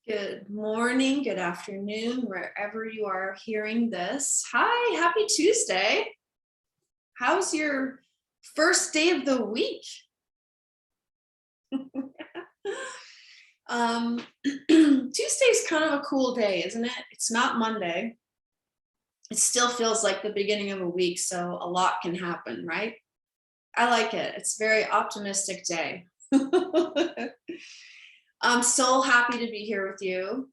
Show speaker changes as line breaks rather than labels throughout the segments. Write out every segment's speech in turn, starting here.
Good morning, good afternoon, wherever you are hearing this. Hi, happy Tuesday. How's your first day of the week? Tuesday's kind of a cool day, isn't it? It's not Monday. It still feels like the beginning of a week, so a lot can happen, right? I like it. It's a very optimistic day. I'm so happy to be here with you.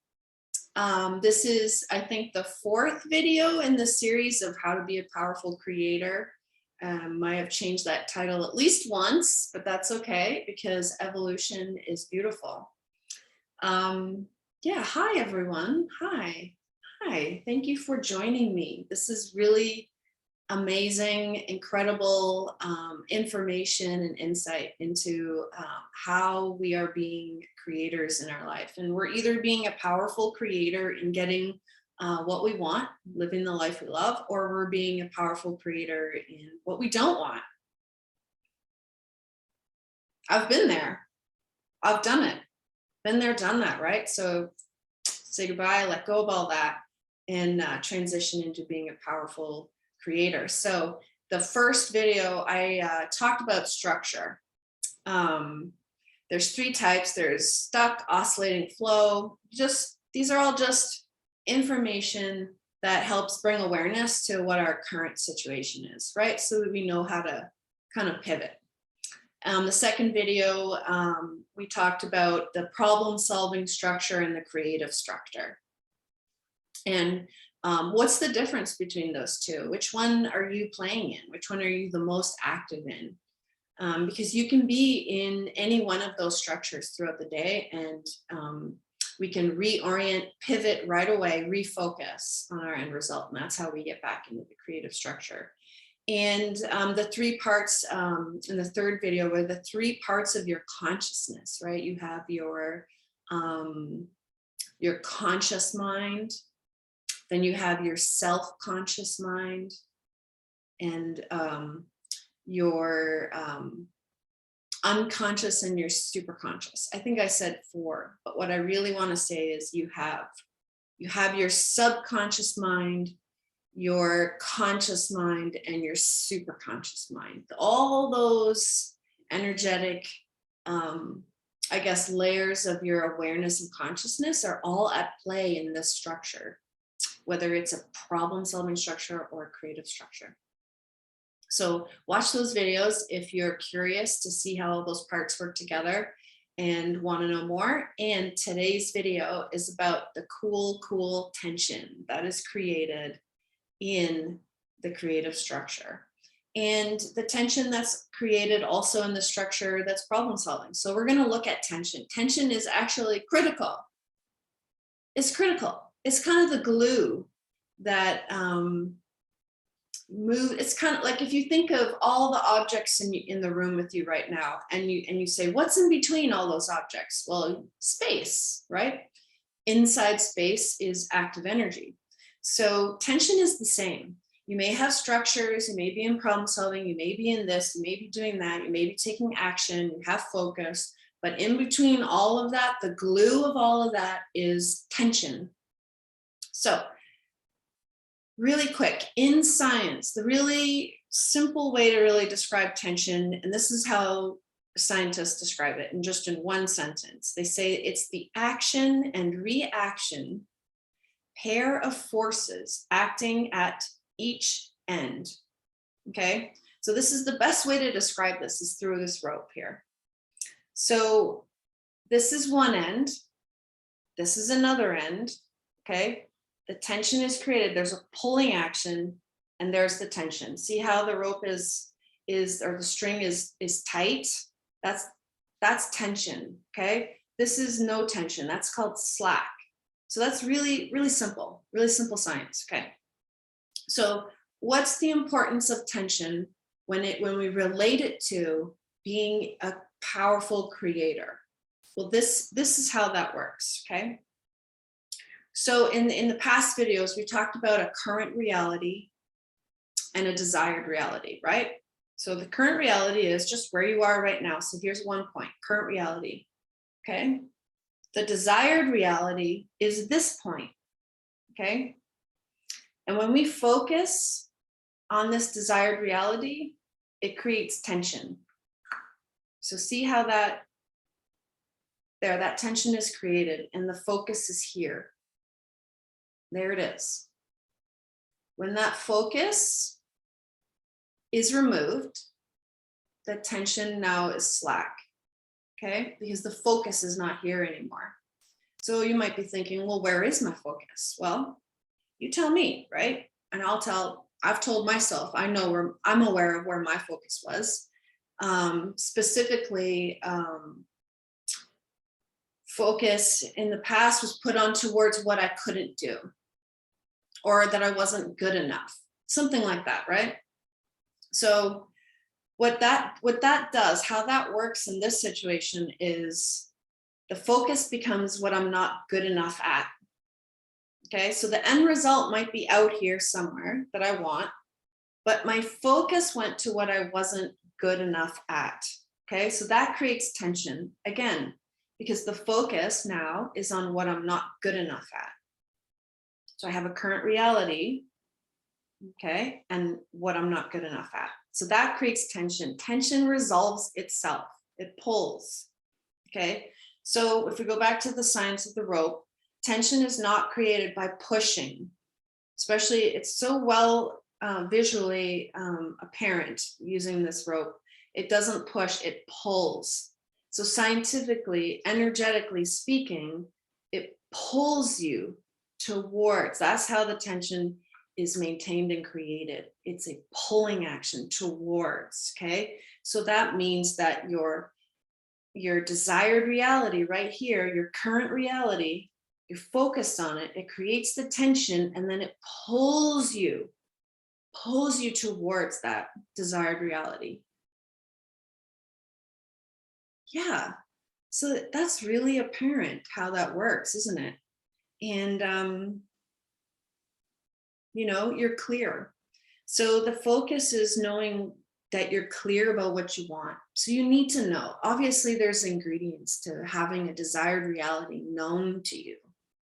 This is, I think, the fourth video in the series of how to be a powerful creator. I have changed that title at least once, but that's okay because evolution is beautiful. Yeah, hi everyone. Hi. Hi. Thank you for joining me. This is really amazing, incredible information and insight into how we are being creators in our life. And we're either being a powerful creator in getting what we want, living the life we love, or we're being a powerful creator in what we don't want. I've been there. I've done it. Been there, done that, right? So say goodbye, let go of all that, and transition into being a powerful creator. So the first video I talked about structure. There's three types. There's stuck, oscillating, flow. These are all just information that helps bring awareness to what our current situation is, right? So that we know how to kind of pivot. The second video, we talked about the problem-solving structure and the creative structure. And what's the difference between those two? Which one are you playing in? Which one are you the most active in? Because you can be in any one of those structures throughout the day, and we can reorient, pivot right away, refocus on our end result. And that's how we get back into the creative structure. And the three parts in the third video were the three parts of your consciousness, right? You have your conscious mind, then you have your self-conscious mind, and your unconscious and your superconscious. I think I said four, but what I really want to say is you have your subconscious mind, your conscious mind, and your superconscious mind. All those energetic, I guess, layers of your awareness and consciousness are all at play in this structure, whether it's a problem-solving structure or a creative structure. So watch those videos if you're curious to see how all those parts work together and want to know more. And today's video is about the cool tension that is created in the creative structure, and the tension that's created also in the structure that's problem solving. So we're going to look at tension. Tension is actually critical. It's critical. It's kind of the glue that it's kind of like if you think of all the objects in the room with you right now, and you say, what's in between all those objects? Well, space, right? Inside space is active energy. So tension is the same. You may have structures, you may be in problem solving, you may be in this, you may be doing that, you may be taking action, you have focus, but in between all of that, the glue of all of that is tension. So really quick, in science, the really simple way to really describe tension, and this is how scientists describe it in just in one sentence. They say it's the action and reaction pair of forces acting at each end. Okay, so this is the best way to describe this is through this rope here. So this is one end, this is another end. Okay, the tension is created, there's a pulling action, and there's the tension. See how the rope is or the string is tight? That's tension. Okay, this is no tension, that's called slack. So that's really simple science. Okay, so what's the importance of tension when we relate it to being a powerful creator? Well, this is how that works. Okay, so in the past videos, we talked about a current reality and a desired reality, right? So the current reality is just where you are right now. So here's one point, current reality. Okay, The desired reality is this point, okay? And when we focus on this desired reality, it creates tension. So see how that tension is created and the focus is here. There it is. When that focus is removed, the tension now is slack, okay? Because the focus is not here anymore. So you might be thinking, well, where is my focus? Well, you tell me, right? And I've told myself, I'm aware of where my focus was. Specifically, focus in the past was put on towards what I couldn't do or that I wasn't good enough, something like that, right? So what that does, how that works in this situation is the focus becomes what I'm not good enough at. Okay, so the end result might be out here somewhere that I want, but my focus went to what I wasn't good enough at. Okay, so that creates tension again, because the focus now is on what I'm not good enough at. So I have a current reality, okay, and what I'm not good enough at. So that creates tension. Tension resolves itself, it pulls, okay? So if we go back to the science of the rope, tension is not created by pushing, especially it's so well visually apparent using this rope. It doesn't push, it pulls. So scientifically, energetically speaking, it pulls you towards, that's how the tension is maintained and created. It's a pulling action towards, okay? So that means that your desired reality right here, your current reality, you're focused on it, it creates the tension and then it pulls you towards that desired reality. Yeah, so that's really apparent how that works, isn't it? And you're clear. So the focus is knowing that you're clear about what you want. So you need to know. Obviously, there's ingredients to having a desired reality known to you.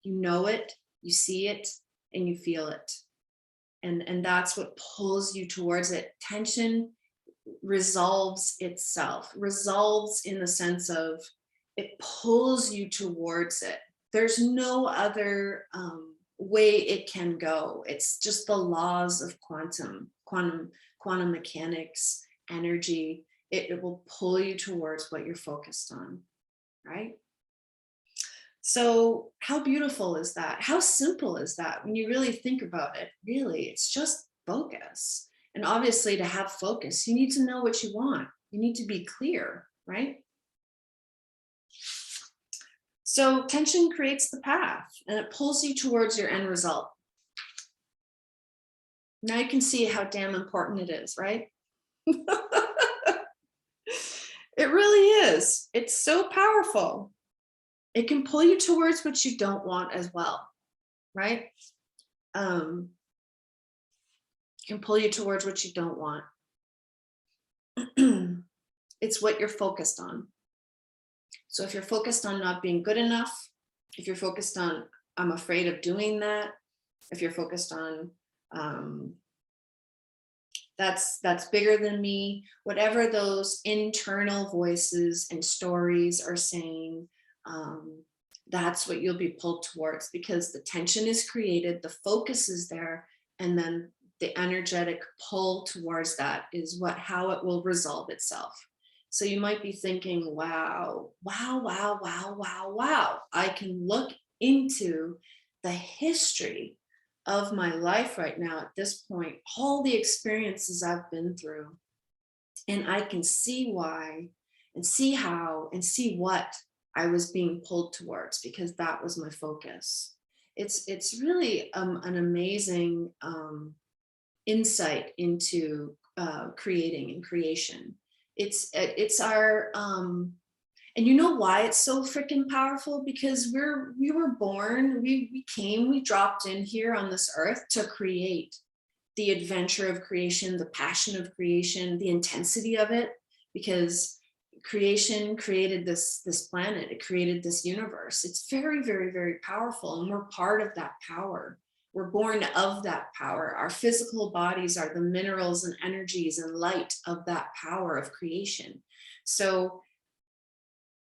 You know it, you see it, and you feel it. And that's what pulls you towards it. Tension resolves itself, resolves in the sense of it pulls you towards it. There's no other way it can go. It's just the laws of quantum mechanics, energy. It will pull you towards what you're focused on, right? So how beautiful is that? How simple is that when you really think about it? Really, it's just focus. And obviously to have focus, you need to know what you want. You need to be clear, right? So tension creates the path and it pulls you towards your end result. Now you can see how damn important it is, right? It really is. It's so powerful. It can pull you towards what you don't want as well, right? It can pull you towards what you don't want. It's what you're focused on. So if you're focused on not being good enough, if you're focused on, I'm afraid of doing that, if you're focused on, that's bigger than me, whatever those internal voices and stories are saying, that's what you'll be pulled towards, because the tension is created, the focus is there, and then the energetic pull towards that is how it will resolve itself. So you might be thinking, wow, I can look into the history of my life right now at this point, all the experiences I've been through, and I can see why and see how and see what I was being pulled towards, because that was my focus. It's really an amazing insight into creating and creation. It's our and you know why it's so freaking powerful? Because we were born, we dropped in here on this earth to create. The adventure of creation, the passion of creation, the intensity of it, because creation created this planet, it created this universe. It's very, very, very powerful, and we're part of that power. We're born of that power. Our physical bodies are the minerals and energies and light of that power of creation. So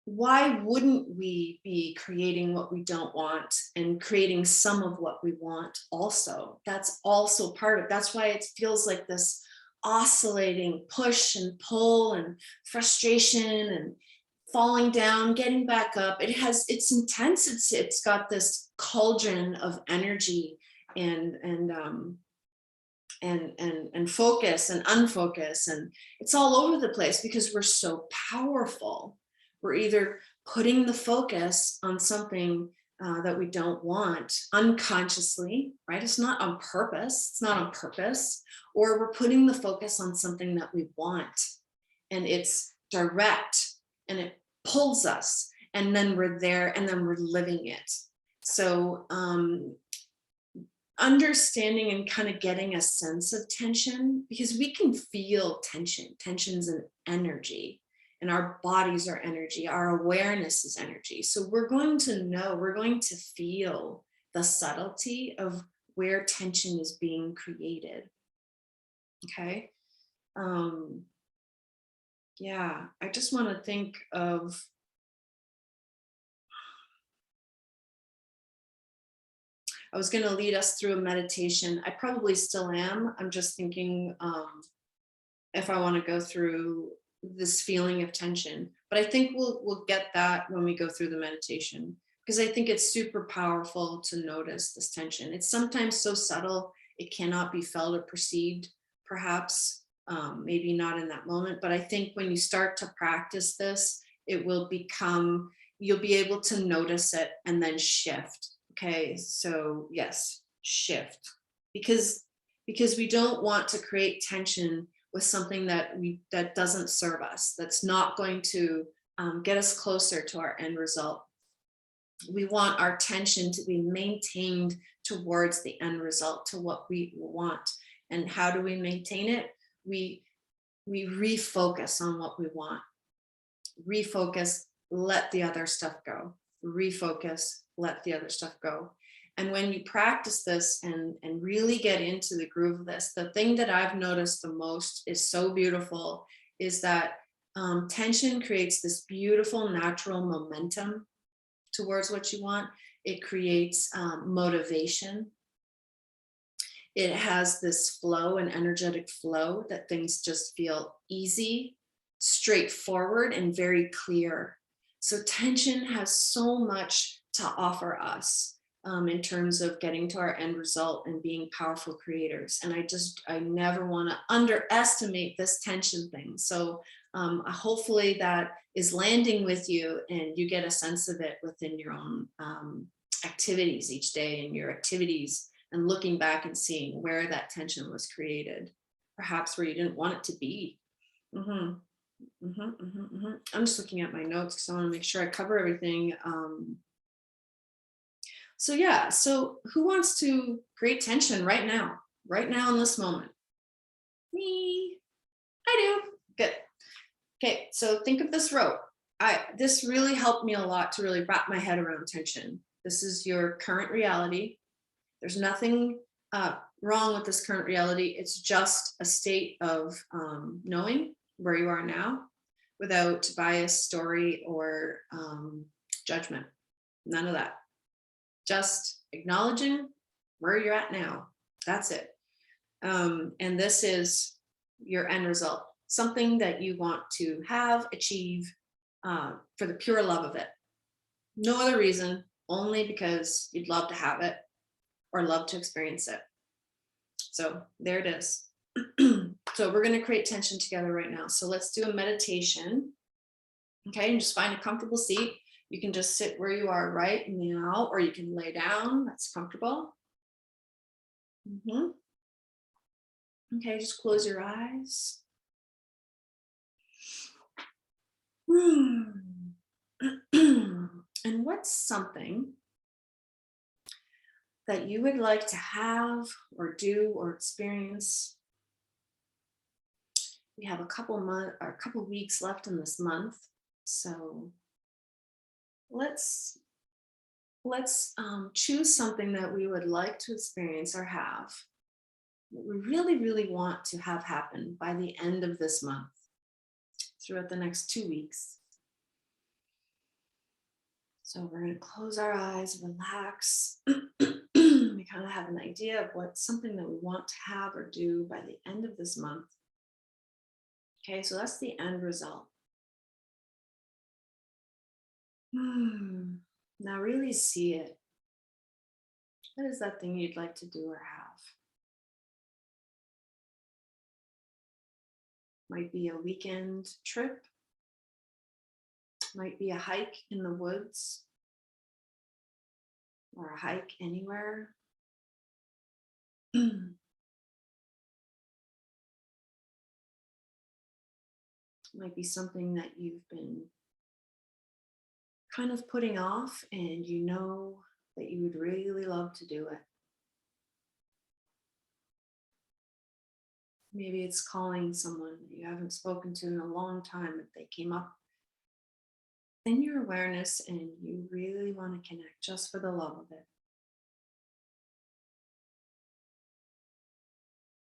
why wouldn't we be creating what we don't want and creating some of what we want also? That's also part of, that's why it feels like this oscillating push and pull and frustration and falling down, getting back up. It's intense. It's got this cauldron of energy and focus and unfocus, and it's all over the place because we're so powerful. We're either putting the focus on something that we don't want unconsciously, right? It's not on purpose. It's not on purpose. Or we're putting the focus on something that we want, and it's direct and it pulls us, and then we're there and then we're living it. So understanding and kind of getting a sense of tension, because we can feel tension. Tension's an energy, and our bodies are energy. Our awareness is energy. So we're going to know, we're going to feel the subtlety of where tension is being created. Okay. Yeah, I just want to think of, I was going to lead us through a meditation. I probably still am. I'm just thinking if I want to go through this feeling of tension, but I think we'll get that when we go through the meditation, because I think it's super powerful to notice this tension. It's sometimes so subtle, it cannot be felt or perceived, perhaps, maybe not in that moment. But I think when you start to practice this, it will become, you'll be able to notice it and then shift. Okay, so yes, shift, because we don't want to create tension with something that doesn't serve us, that's not going to get us closer to our end result. We want our tension to be maintained towards the end result, to what we want. And how do we maintain it? We refocus on what we want. Refocus, let the other stuff go. Refocus, let the other stuff go. And when you practice this and really get into the groove of this, the thing that I've noticed the most is so beautiful, is that tension creates this beautiful natural momentum towards what you want. It creates motivation. It has this flow, an energetic flow, that things just feel easy, straightforward, and very clear. So tension has so much to offer us in terms of getting to our end result and being powerful creators. And I never want to underestimate this tension thing. So hopefully that is landing with you, and you get a sense of it within your own activities each day, and your activities, and looking back and seeing where that tension was created, perhaps where you didn't want it to be. I'm just looking at my notes because I want to make sure I cover everything. So yeah, so who wants to create tension right now in this moment? Me. I do. Good. Okay, so think of this rope. This really helped me a lot to really wrap my head around tension. This is your current reality. There's nothing wrong with this current reality. It's just a state of knowing where you are now, without bias, story, or judgment. None of that. Just acknowledging where you're at now. That's it. And this is your end result, something that you want to have, achieve, for the pure love of it. No other reason, only because you'd love to have it or love to experience it. So there it is. So we're going to create tension together right now. So let's do a meditation. Okay, and just find a comfortable seat. You can just sit where you are right now, or you can lay down. That's comfortable. Okay, just close your eyes. And what's something that you would like to have or do or experience We have a couple weeks left in this month. So let's choose something that we would like to experience or have, that we really, really want to have happen by the end of this month, throughout the next 2 weeks. So we're going to close our eyes, relax. We kind of have an idea of what's something that we want to have or do by the end of this month. Okay, so that's the end result. Now really see it. What is that thing you'd like to do or have? Might be a weekend trip, might be a hike in the woods, or a hike anywhere. Might be something that you've been kind of putting off and you know that you would really love to do it. Maybe it's calling someone that you haven't spoken to in a long time, if they came up in your awareness and you really want to connect just for the love of it.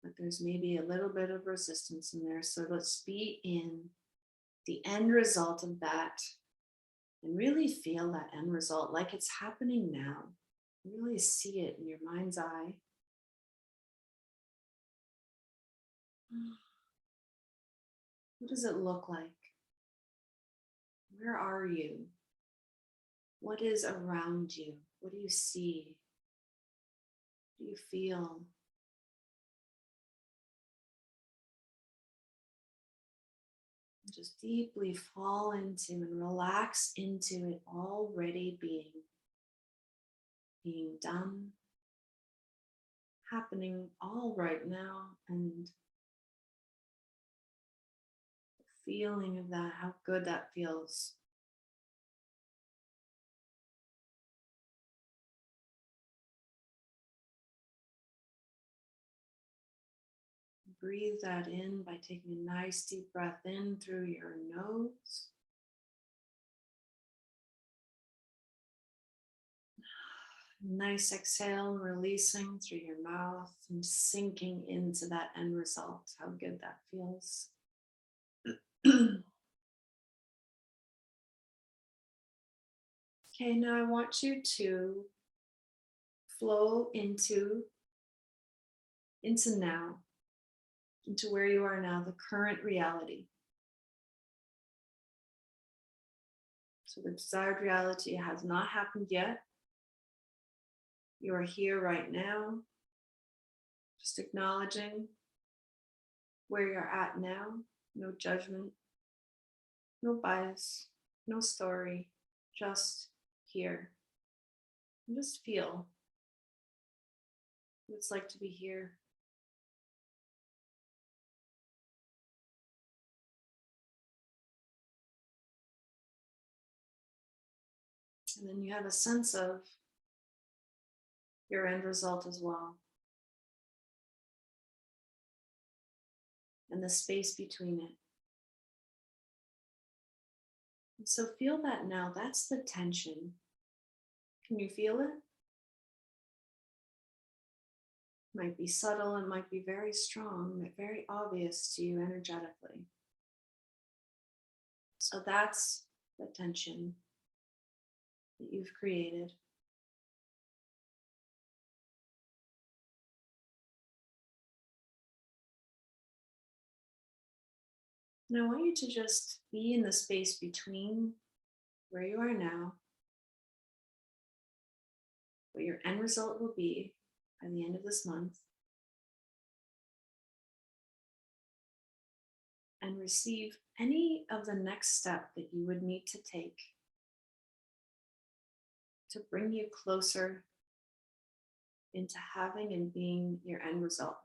But there's maybe a little bit of resistance in there. So let's be in the end result of that and really feel that end result like it's happening now. Really see it in your mind's eye. What does it look like? Where are you? What is around you? What do you see? What do you feel? Just deeply fall into and relax into it already being done, happening all right now, and the feeling of that, how good that feels. Breathe that in by taking a nice deep breath in through your nose. Nice exhale, releasing through your mouth and sinking into that end result. How good that feels. Okay, now I want you to flow into now, into where you are now, the current reality. So the desired reality has not happened yet. You are here right now, just acknowledging where you're at now. No judgment, no bias, no story, just here. And just feel what it's like to be here. And then you have a sense of your end result as well. And the space between it. And so feel that now. That's the tension. Can you feel it? Might be subtle, it might be very strong, but very obvious to you energetically. So that's the tension that you've created. And I want you to just be in the space between where you are now, what your end result will be by the end of this month, and receive any of the next step that you would need to take to bring you closer into having and being your end result.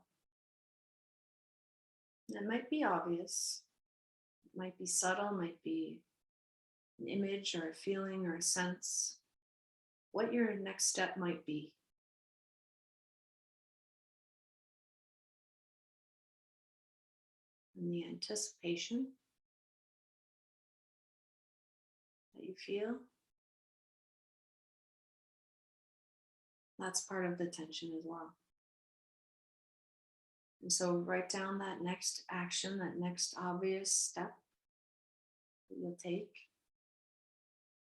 That might be obvious, it might be subtle, might be an image or a feeling or a sense, what your next step might be. and the anticipation that you feel. That's part of the tension as well. And so write down that next action, that next obvious step that you'll take.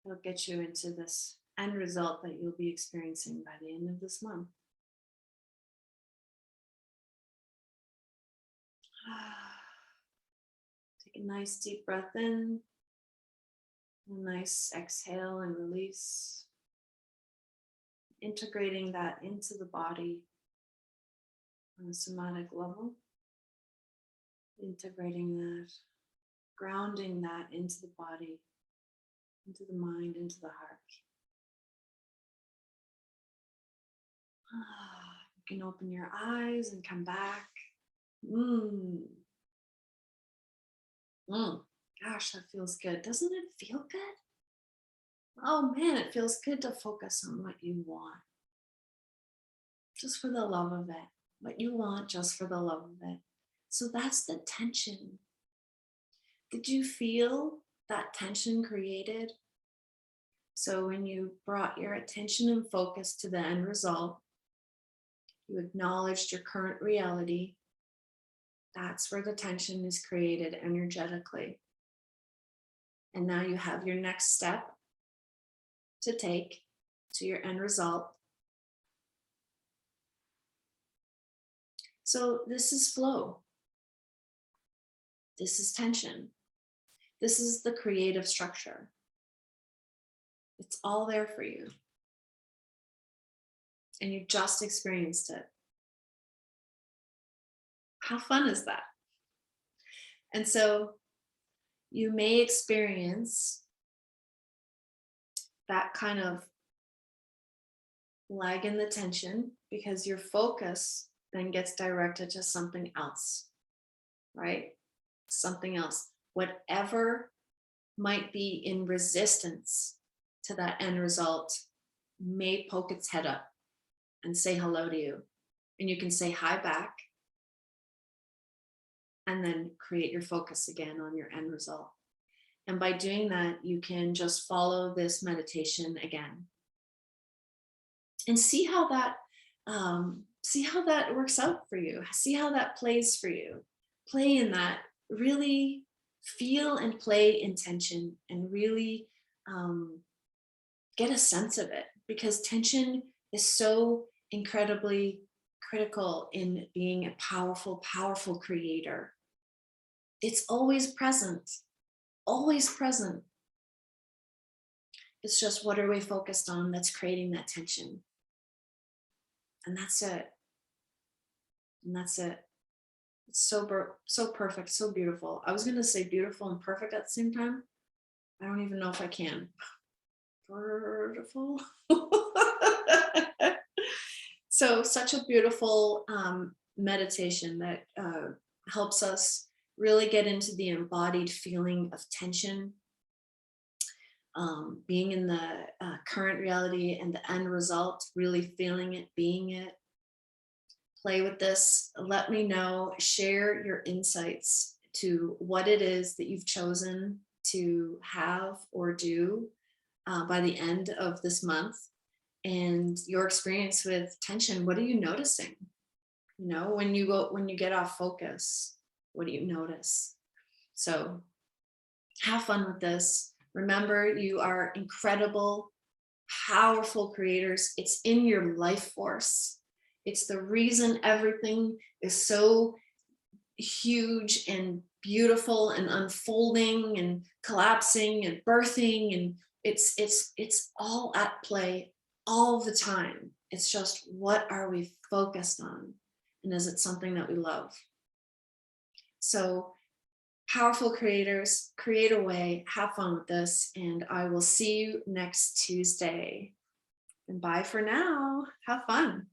It'll get you into this end result that you'll be experiencing by the end of this month. Take a nice deep breath in, a nice exhale and release. Integrating that into the body on a somatic level. Integrating that, grounding that into the body, into the mind, into the heart. You can open your eyes and come back. Gosh, that feels good. Doesn't it feel good? Oh man, it feels good to focus on what you want. Just for the love of it. What you want, just for the love of it. So that's the tension. Did you feel that tension created? So when you brought your attention and focus to the end result, you acknowledged your current reality. That's where the tension is created energetically. And now you have your next step to take to your end result. So this is flow. This is tension. This is the creative structure. It's all there for you. And you just experienced it. How fun is that? And so you may experience that kind of lag in the tension because your focus then gets directed to something else, right? Something else, whatever might be in resistance to that end result may poke its head up and say hello to you. And you can say hi back and then create your focus again on your end result. And by doing that, you can just follow this meditation again and see how that works out for you. See how that plays for you. Play in that. Really feel and play in tension and really get a sense of it, because tension is so incredibly critical in being a powerful, powerful creator. It's always present, always present. It's just what are we focused on that's creating that tension? And that's it. And that's it. It's so perfect, so beautiful. I was going to say beautiful and perfect at the same time. I don't even know if I can. Beautiful. So such a beautiful meditation that helps us really get into the embodied feeling of tension, being in the current reality and the end result, really feeling it, being it. Play with this. Let me know, share your insights to what it is that you've chosen to have or do by the end of this month, and your experience with tension. What are you noticing? You know, when you get off focus, what do you notice? So have fun with this. Remember, you are incredible, powerful creators. It's in your life force. It's the reason everything is so huge and beautiful and unfolding and collapsing and birthing, and it's all at play all the time. It's just, what are we focused on? And is it something that we love? So powerful creators, create away, have fun with this, and I will see you next Tuesday. And bye for now. Have fun.